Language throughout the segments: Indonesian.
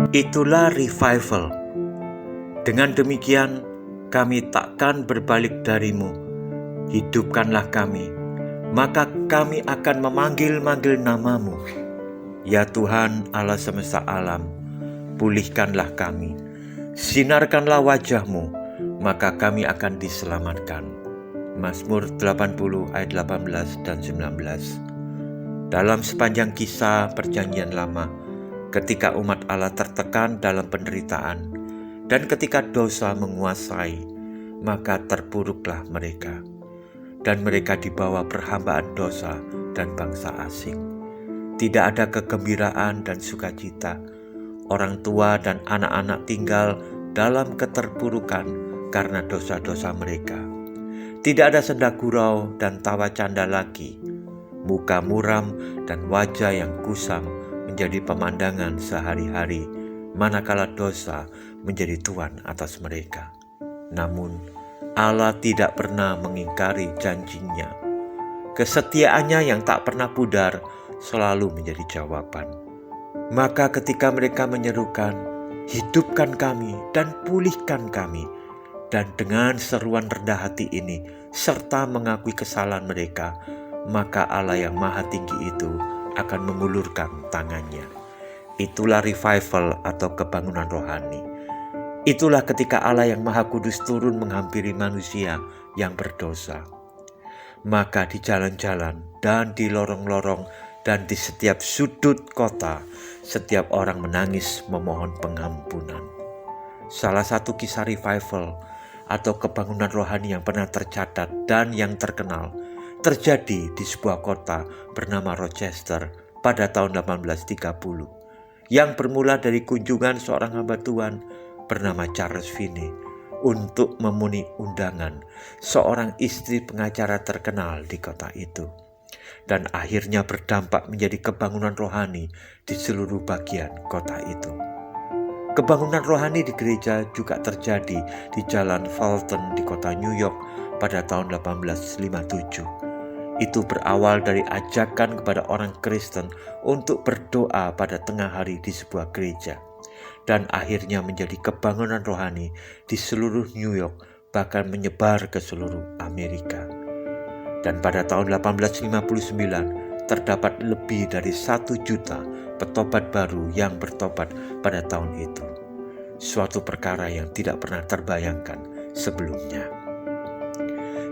Itulah revival. Dengan demikian, kami takkan berbalik darimu. Hidupkanlah kami, maka kami akan memanggil-manggil namamu. Ya Tuhan Allah semesta alam, pulihkanlah kami. Sinarkanlah wajahmu, maka kami akan diselamatkan. Mazmur 80 ayat 18 dan 19. Dalam sepanjang kisah perjanjian lama, ketika umat Allah tertekan dalam penderitaan, dan ketika dosa menguasai, maka terpuruklah mereka. Dan mereka dibawa perhambaan dosa dan bangsa asing. Tidak ada kegembiraan dan sukacita. Orang tua dan anak-anak tinggal dalam keterpurukan karena dosa-dosa mereka. Tidak ada senda gurau dan tawa canda lagi. Muka muram dan wajah yang kusam menjadi pemandangan sehari-hari, manakala dosa menjadi tuan atas mereka. Namun Allah tidak pernah mengingkari janjinya. Kesetiaannya yang tak pernah pudar selalu menjadi jawaban. Maka ketika mereka menyerukan, "Hidupkan kami dan pulihkan kami," dan dengan seruan rendah hati ini serta mengakui kesalahan mereka, maka Allah yang Maha Tinggi itu akan mengulurkan tangannya. Itulah revival atau kebangunan rohani. Itulah ketika Allah yang Maha Kudus turun menghampiri manusia yang berdosa. Maka di jalan-jalan dan di lorong-lorong dan di setiap sudut kota, setiap orang menangis memohon pengampunan. Salah satu kisah revival atau kebangunan rohani yang pernah tercatat dan yang terkenal terjadi di sebuah kota bernama Rochester pada tahun 1830, yang bermula dari kunjungan seorang hamba Tuhan bernama Charles Finney untuk memenuhi undangan seorang istri pengacara terkenal di kota itu, dan akhirnya berdampak menjadi kebangunan rohani di seluruh bagian kota itu. Kebangunan rohani di gereja juga terjadi di Jalan Fulton di kota New York pada tahun 1857. Itu berawal dari ajakan kepada orang Kristen untuk berdoa pada tengah hari di sebuah gereja, dan akhirnya menjadi kebangunan rohani di seluruh New York, bahkan menyebar ke seluruh Amerika. Dan pada tahun 1859 terdapat lebih dari 1 juta petobat baru yang bertobat pada tahun itu. Suatu perkara yang tidak pernah terbayangkan sebelumnya.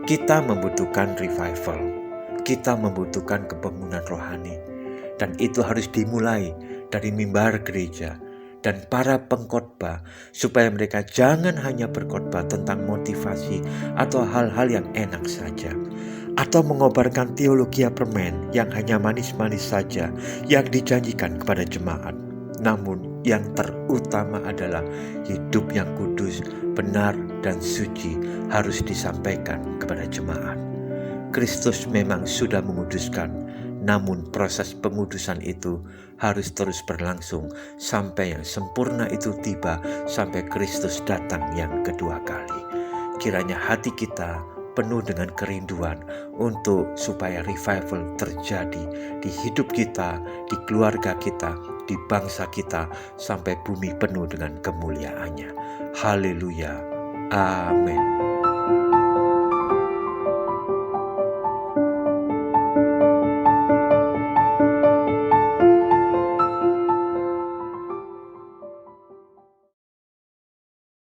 Kita membutuhkan revival. Kita membutuhkan kebangunan rohani, dan itu harus dimulai dari mimbar gereja dan para pengkhotbah, supaya mereka jangan hanya berkhotbah tentang motivasi atau hal-hal yang enak saja, atau mengobarkan teologi permen yang hanya manis-manis saja yang dijanjikan kepada jemaat. Namun yang terutama adalah hidup yang kudus, benar, dan suci harus disampaikan kepada jemaat. Kristus memang sudah menguduskan, namun proses pengudusan itu harus terus berlangsung sampai yang sempurna itu tiba, sampai Kristus datang yang kedua kali. Kiranya hati kita penuh dengan kerinduan untuk supaya revival terjadi di hidup kita, di keluarga kita, di bangsa kita, sampai bumi penuh dengan kemuliaannya. Haleluya. Amin.